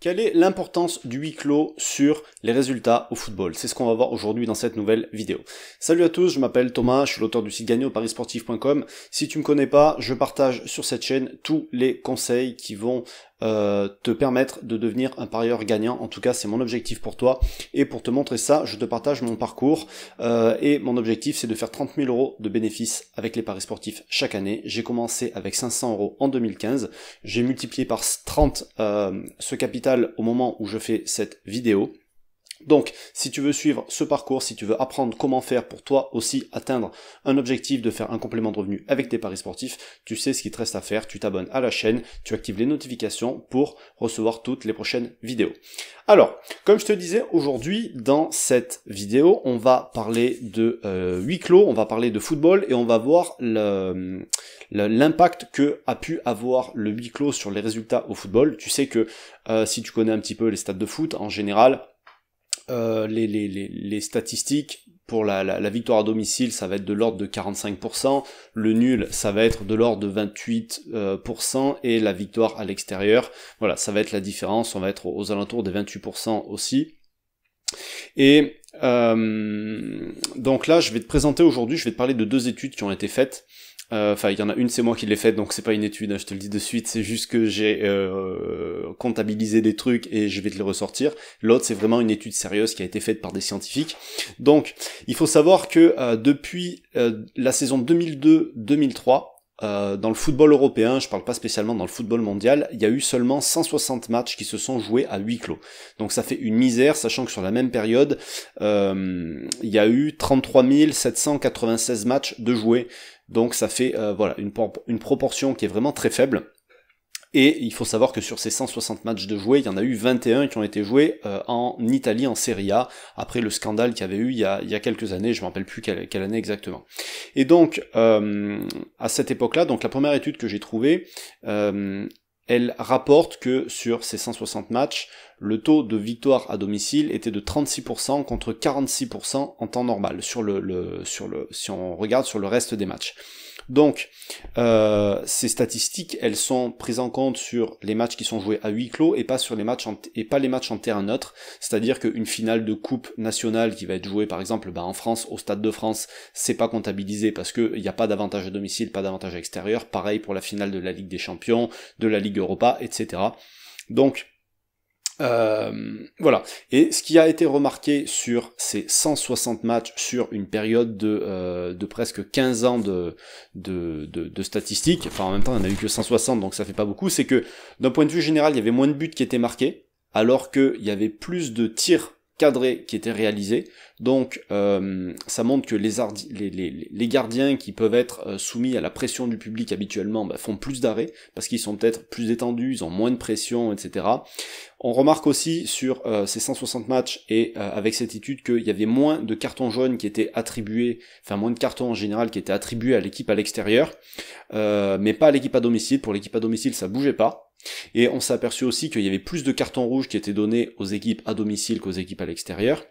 Quelle est l'importance du huis clos sur les résultats au football? C'est ce qu'on va voir aujourd'hui dans cette nouvelle vidéo. Salut à tous, je m'appelle Thomas, je suis l'auteur du site gagné au parisportif.com. Si tu me connais pas, je partage sur cette chaîne tous les conseils qui vont te permettre de devenir un parieur gagnant. En tout cas, c'est mon objectif pour toi. Et pour te montrer ça, je te partage mon parcours. Et mon objectif, c'est de faire 30 000 € de bénéfices avec les paris sportifs chaque année. J'ai commencé avec 500 € en 2015. J'ai multiplié par 30 ce capital au moment où je fais cette vidéo. Donc, si tu veux suivre ce parcours, si tu veux apprendre comment faire pour toi aussi atteindre un objectif de faire un complément de revenu avec tes paris sportifs, tu sais ce qu'il te reste à faire, tu t'abonnes à la chaîne, tu actives les notifications pour recevoir toutes les prochaines vidéos. Alors, comme je te disais, aujourd'hui, dans cette vidéo, on va parler de huis clos, on va parler de football et on va voir l'impact que a pu avoir le huis clos sur les résultats au football. Tu sais que si tu connais un petit peu les stats de foot, en général, les statistiques pour la victoire à domicile, ça va être de l'ordre de 45%, le nul, ça va être de l'ordre de 28%, et la victoire à l'extérieur, voilà, ça va être la différence, on va être aux alentours des 28% aussi. Et donc là, je vais te présenter aujourd'hui, je vais te parler de deux études qui ont été faites. Enfin, il y en a une, c'est moi qui l'ai faite, donc c'est pas une étude, hein, je te le dis de suite, c'est juste que j'ai comptabilisé des trucs et je vais te les ressortir. L'autre, c'est vraiment une étude sérieuse qui a été faite par des scientifiques. Donc, il faut savoir que depuis la saison 2002-2003, dans le football européen, je parle pas spécialement dans le football mondial, il y a eu seulement 160 matchs qui se sont joués à huis clos. Donc ça fait une misère, sachant que sur la même période, il y a eu 33 796 matchs de joués. Donc ça fait voilà une proportion qui est vraiment très faible. Et il faut savoir que sur ces 160 matchs de joués, il y en a eu 21 qui ont été joués en Italie, en Serie A, après le scandale qu'il y avait eu il y a quelques années, je ne me rappelle plus quelle année exactement. Et donc, à cette époque-là, donc la première étude que j'ai trouvée, elle rapporte que sur ces 160 matchs, le taux de victoire à domicile était de 36% contre 46% en temps normal, si on regarde sur le reste des matchs. Donc, ces statistiques, elles sont prises en compte sur les matchs qui sont joués à huis clos et pas sur les matchs les matchs en terrain neutre. C'est-à-dire qu'une finale de coupe nationale qui va être jouée par exemple en France, au Stade de France, c'est pas comptabilisé parce qu'il n'y a pas d'avantage à domicile, pas d'avantage à extérieur. Pareil pour la finale de la Ligue des Champions, de la Ligue Europa, etc. Donc, voilà. Et ce qui a été remarqué sur ces 160 matchs sur une période de presque 15 ans de statistiques, enfin en même temps il n'y en a eu que 160 donc ça fait pas beaucoup, c'est que d'un point de vue général il y avait moins de buts qui étaient marqués, alors qu'il y avait plus de tirs cadrés qui étaient réalisés. Donc ça montre que les gardiens qui peuvent être soumis à la pression du public habituellement font plus d'arrêts, parce qu'ils sont peut-être plus détendus, ils ont moins de pression, etc. On remarque aussi sur ces 160 matchs et avec cette étude qu'il y avait moins de cartons jaunes qui étaient attribués, enfin moins de cartons en général qui étaient attribués à l'équipe à l'extérieur, mais pas à l'équipe à domicile. Pour l'équipe à domicile ça bougeait pas. Et on s'est aperçu aussi qu'il y avait plus de cartons rouges qui étaient donnés aux équipes à domicile qu'aux équipes à l'extérieur.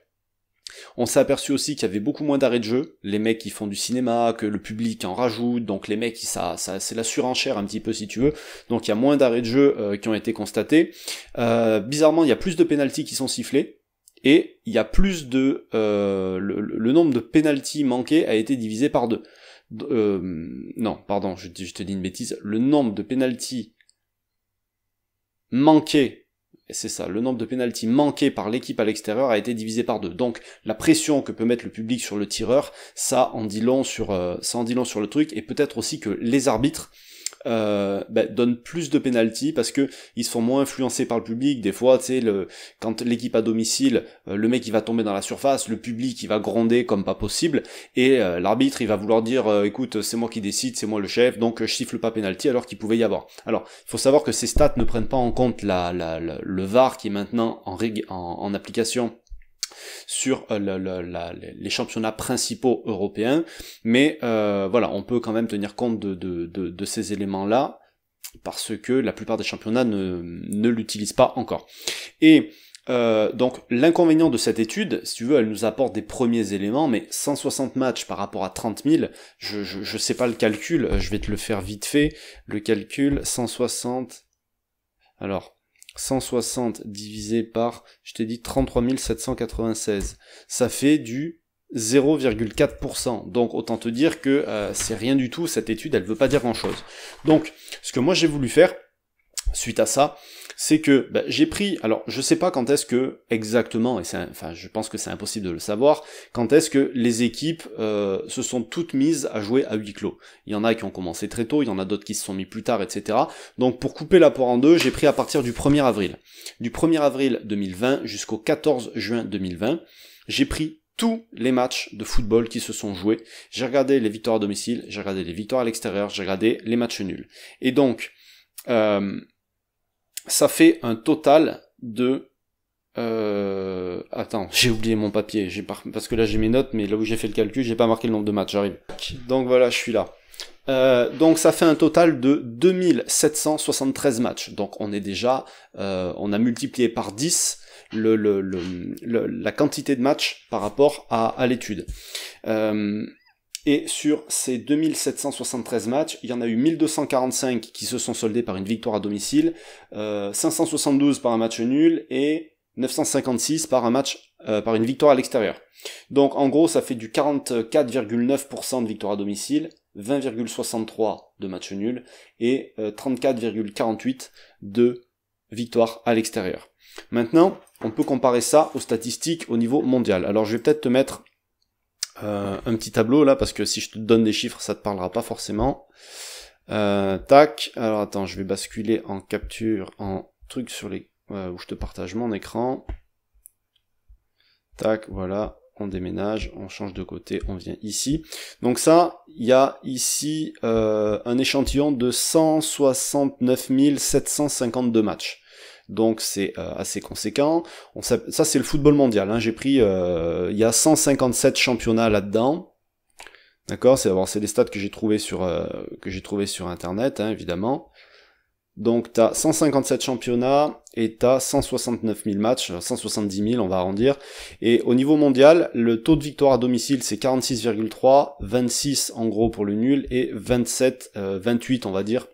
On s'est aperçu aussi qu'il y avait beaucoup moins d'arrêts de jeu, les mecs qui font du cinéma, que le public en rajoute, donc les mecs, c'est la surenchère un petit peu si tu veux, donc il y a moins d'arrêts de jeu qui ont été constatés. Bizarrement, il y a plus de pénaltys qui sont sifflés, et il y a plus de... le nombre de pénaltys manqués a été divisé par 2. Non, pardon, je te dis une bêtise, le nombre de pénaltys manqués, c'est ça, le nombre de pénaltys manqués par l'équipe à l'extérieur a été divisé par 2. Donc la pression que peut mettre le public sur le tireur, ça en dit long sur le truc, et peut-être aussi que les arbitres donnent plus de pénaltys parce que ils se font moins influencés par le public. Des fois, tu sais, quand l'équipe à domicile, le mec il va tomber dans la surface, le public il va gronder comme pas possible, et l'arbitre il va vouloir dire écoute, c'est moi qui décide, c'est moi le chef, donc je siffle pas pénalty, alors qu'il pouvait y avoir. Alors, il faut savoir que ces stats ne prennent pas en compte le VAR qui est maintenant en application sur les championnats principaux européens, mais voilà, on peut quand même tenir compte de ces éléments-là, parce que la plupart des championnats ne l'utilisent pas encore. Et donc l'inconvénient de cette étude, si tu veux, elle nous apporte des premiers éléments, mais 160 matchs par rapport à 30 000, je sais pas le calcul, je vais te le faire vite fait, le calcul, 160... Alors... 160 divisé par, je t'ai dit 33 796. Ça fait du 0,4%. Donc autant te dire que c'est rien du tout, cette étude, elle veut pas dire grand-chose. Donc, ce que moi j'ai voulu faire, suite à ça, c'est que j'ai pris, alors je sais pas quand est-ce que exactement, et enfin je pense que c'est impossible de le savoir, quand est-ce que les équipes se sont toutes mises à jouer à huis clos. Il y en a qui ont commencé très tôt, il y en a d'autres qui se sont mis plus tard, etc. Donc pour couper la poire en deux, j'ai pris à partir du 1er avril. Du 1er avril 2020 jusqu'au 14 juin 2020, j'ai pris tous les matchs de football qui se sont joués. J'ai regardé les victoires à domicile, j'ai regardé les victoires à l'extérieur, j'ai regardé les matchs nuls. Et donc, ça fait un total de... Attends, j'ai oublié mon papier, parce que là j'ai mes notes, mais là où j'ai fait le calcul, j'ai pas marqué le nombre de matchs, j'arrive. Donc voilà, je suis là. Donc ça fait un total de 2773 matchs. Donc on est déjà... on a multiplié par 10 la quantité de matchs par rapport à l'étude. Et sur ces 2773 matchs, il y en a eu 1245 qui se sont soldés par une victoire à domicile, 572 par un match nul et 956 par un match par une victoire à l'extérieur. Donc en gros, ça fait du 44,9% de victoire à domicile, 20,63 de match nul et 34,48 de victoire à l'extérieur. Maintenant, on peut comparer ça aux statistiques au niveau mondial. Alors je vais peut-être te mettre un petit tableau là, parce que si je te donne des chiffres, ça te parlera pas forcément. Tac, alors attends, je vais basculer en capture, en truc sur les... où je te partage mon écran. Tac, voilà, on déménage, on change de côté, on vient ici. Donc ça, il y a ici un échantillon de 169 752 matchs. Donc c'est assez conséquent. Ça c'est le football mondial, hein. J'ai pris, il y a 157 championnats là-dedans. D'accord, c'est des stats que j'ai trouvé sur internet, hein, évidemment. Donc t'as 157 championnats et t'as 169 000 matchs, 170 000 on va arrondir. Et au niveau mondial, le taux de victoire à domicile c'est 46,3, 26 en gros pour le nul et 28 on va dire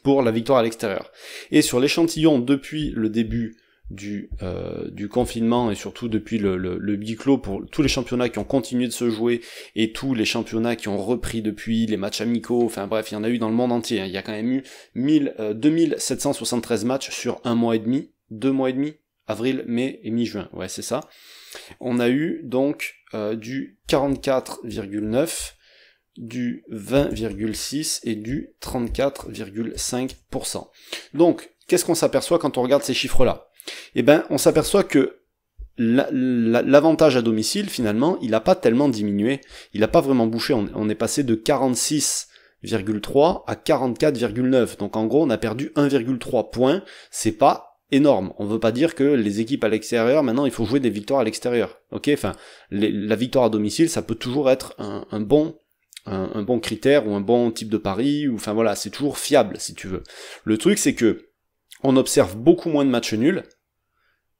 pour la victoire à l'extérieur. Et sur l'échantillon depuis le début du confinement et surtout depuis le huis clos pour tous les championnats qui ont continué de se jouer et tous les championnats qui ont repris depuis, les matchs amicaux, enfin bref, il y en a eu dans le monde entier, hein. Il y a quand même eu 2773 matchs sur 2 mois et demi, avril, mai et mi-juin, ouais c'est ça. On a eu donc du 44,9, du 20,6 et du 34,5%. Donc, qu'est-ce qu'on s'aperçoit quand on regarde ces chiffres-là? Eh ben, on s'aperçoit que l'avantage à domicile, finalement, il n'a pas tellement diminué, il n'a pas vraiment bouché, on est passé de 46,3 à 44,9, donc en gros on a perdu 1,3 points, c'est pas énorme. On veut pas dire que les équipes à l'extérieur, maintenant il faut jouer des victoires à l'extérieur, ok, enfin, la victoire à domicile, ça peut toujours être un bon critère ou un bon type de pari, ou enfin voilà, c'est toujours fiable si tu veux. Le truc c'est que on observe beaucoup moins de matchs nuls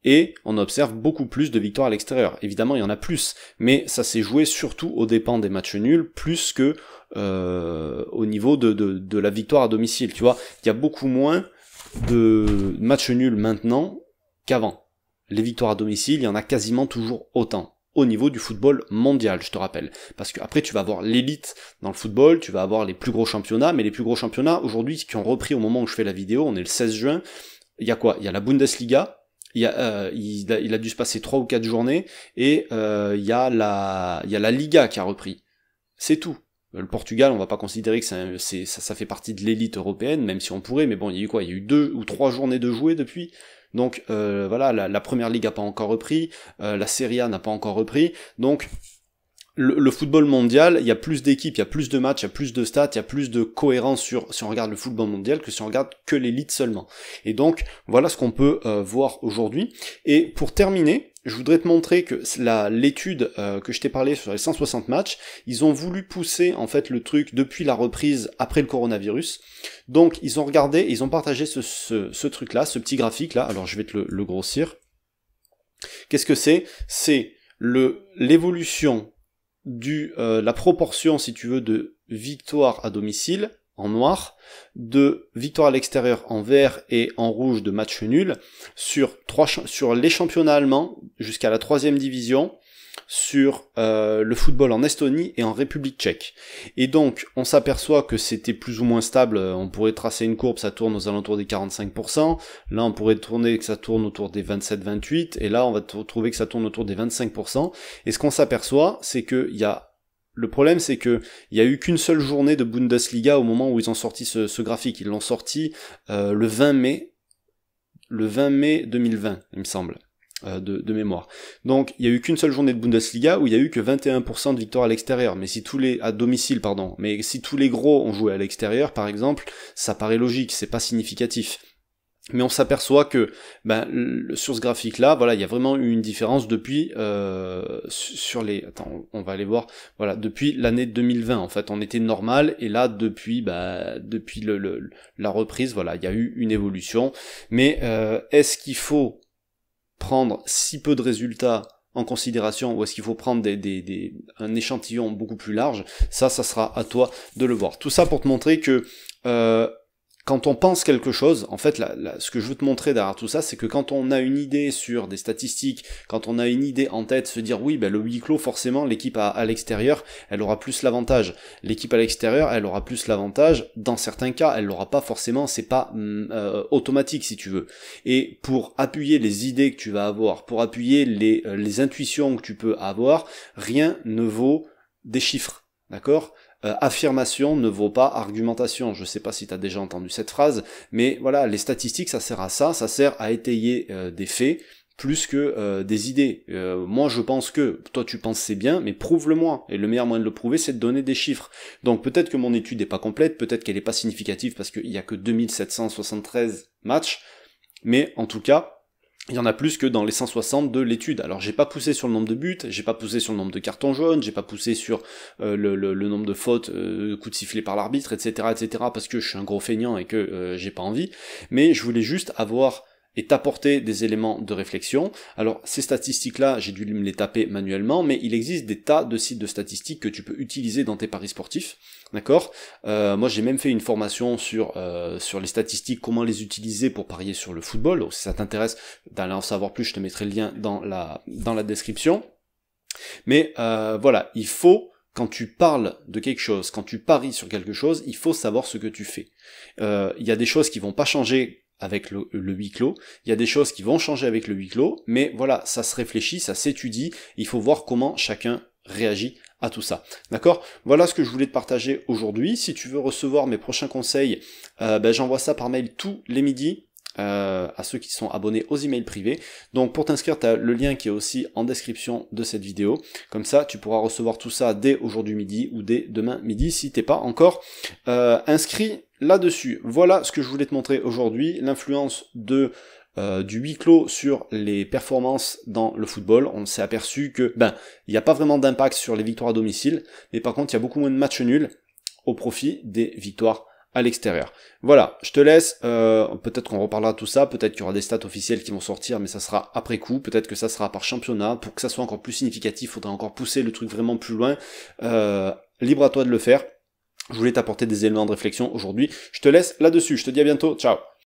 et on observe beaucoup plus de victoires à l'extérieur. Évidemment, il y en a plus, mais ça s'est joué surtout aux dépens des matchs nuls plus que au niveau de la victoire à domicile. Tu vois, il y a beaucoup moins de matchs nuls maintenant qu'avant. Les victoires à domicile, il y en a quasiment toujours autant. Au niveau du football mondial, je te rappelle. Parce que après tu vas avoir l'élite dans le football, tu vas avoir les plus gros championnats, mais les plus gros championnats, aujourd'hui, qui ont repris au moment où je fais la vidéo, on est le 16 juin, il y a quoi? Il y a la Bundesliga, il a dû se passer 3 ou 4 journées, et il y a la Liga qui a repris. C'est tout. Le Portugal, on va pas considérer que ça fait partie de l'élite européenne, même si on pourrait, mais bon, il y a eu quoi? Il y a eu 2 ou 3 journées de jouer depuis. Donc voilà, la première ligue a pas encore repris, la Serie A n'a pas encore repris, donc le football mondial, il y a plus d'équipes, il y a plus de matchs, il y a plus de stats, il y a plus de cohérence si on regarde le football mondial que si on regarde que l'élite seulement. Et donc voilà ce qu'on peut voir aujourd'hui. Et pour terminer, je voudrais te montrer que l'étude que je t'ai parlé sur les 160 matchs, ils ont voulu pousser en fait le truc depuis la reprise après le coronavirus. Donc ils ont regardé, ils ont partagé ce truc-là, ce petit graphique-là. Alors je vais te le grossir. Qu'est-ce que c'est? C'est l'évolution la proportion, si tu veux, de victoires à domicile en noir, de victoire à l'extérieur en vert et en rouge de match nul sur les championnats allemands jusqu'à la 3e division, sur le football en Estonie et en République tchèque. Et donc, on s'aperçoit que c'était plus ou moins stable, on pourrait tracer une courbe, ça tourne aux alentours des 45%, là on pourrait tourner que ça tourne autour des 27-28%, et là on va trouver que ça tourne autour des 25%, et ce qu'on s'aperçoit, c'est que le problème, c'est que il y a eu qu'une seule journée de Bundesliga au moment où ils ont sorti ce graphique, ils l'ont sorti le 20 mai 2020, il me semble. De mémoire. Donc, il y a eu qu'une seule journée de Bundesliga où il y a eu que 21% de victoire à l'extérieur. Mais si à domicile, pardon. Mais si tous les gros ont joué à l'extérieur, par exemple, ça paraît logique, c'est pas significatif. Mais on s'aperçoit que, sur ce graphique-là, voilà, il y a vraiment eu une différence depuis, on va aller voir, voilà, depuis l'année 2020, en fait, on était normal, et là, depuis la reprise, voilà, il y a eu une évolution. Mais, est-ce qu'il faut prendre si peu de résultats en considération, ou est-ce qu'il faut prendre un échantillon beaucoup plus large? Ça sera à toi de le voir. Tout ça pour te montrer que quand on pense quelque chose, en fait, ce que je veux te montrer derrière tout ça, c'est que quand on a une idée sur des statistiques, quand on a une idée en tête, se dire oui, le huis clos, forcément, l'équipe à l'extérieur, elle aura plus l'avantage. L'équipe à l'extérieur, elle aura plus l'avantage. Dans certains cas, elle l'aura pas forcément, c'est pas automatique, si tu veux. Et pour appuyer les idées que tu vas avoir, pour appuyer les intuitions que tu peux avoir, rien ne vaut des chiffres, d'accord ? Affirmation ne vaut pas argumentation. Je sais pas si tu as déjà entendu cette phrase, mais voilà, les statistiques, ça sert à ça sert à étayer des faits plus que des idées. Moi, je pense que, toi tu penses c'est bien, mais prouve-le-moi. Et le meilleur moyen de le prouver, c'est de donner des chiffres. Donc peut-être que mon étude n'est pas complète, peut-être qu'elle n'est pas significative parce qu'il y a que 2773 matchs, mais en tout cas, il y en a plus que dans les 160 de l'étude. Alors j'ai pas poussé sur le nombre de buts, j'ai pas poussé sur le nombre de cartons jaunes, j'ai pas poussé sur le nombre de fautes, coups de sifflet par l'arbitre, etc., parce que je suis un gros feignant et que j'ai pas envie. Mais je voulais juste avoir et t'apporter des éléments de réflexion. Alors ces statistiques-là, j'ai dû me les taper manuellement, mais il existe des tas de sites de statistiques que tu peux utiliser dans tes paris sportifs, d'accord ? Moi j'ai même fait une formation sur les statistiques, comment les utiliser pour parier sur le football. Donc si ça t'intéresse d'aller en savoir plus, je te mettrai le lien dans la description. Mais voilà, il faut, quand tu parles de quelque chose, quand tu paries sur quelque chose, il faut savoir ce que tu fais. Il y a des choses qui vont pas changer avec le huis clos, il y a des choses qui vont changer avec le huis clos, mais voilà, ça se réfléchit, ça s'étudie, il faut voir comment chacun réagit à tout ça. D'accord ? Voilà ce que je voulais te partager aujourd'hui. Si tu veux recevoir mes prochains conseils, j'envoie ça par mail tous les midis, à ceux qui sont abonnés aux emails privés. Donc pour t'inscrire, tu as le lien qui est aussi en description de cette vidéo. Comme ça, tu pourras recevoir tout ça dès aujourd'hui midi ou dès demain midi si t'es pas encore inscrit là-dessus. Voilà ce que je voulais te montrer aujourd'hui, l'influence du huis clos sur les performances dans le football. On s'est aperçu que il n'y a pas vraiment d'impact sur les victoires à domicile, mais par contre il y a beaucoup moins de matchs nuls au profit des victoires à l'extérieur. Voilà, je te laisse, peut-être qu'on reparlera de tout ça, peut-être qu'il y aura des stats officielles qui vont sortir, mais ça sera après coup, peut-être que ça sera par championnat, pour que ça soit encore plus significatif, il faudra encore pousser le truc vraiment plus loin, libre à toi de le faire. Je voulais t'apporter des éléments de réflexion aujourd'hui, je te laisse là-dessus, je te dis à bientôt, ciao.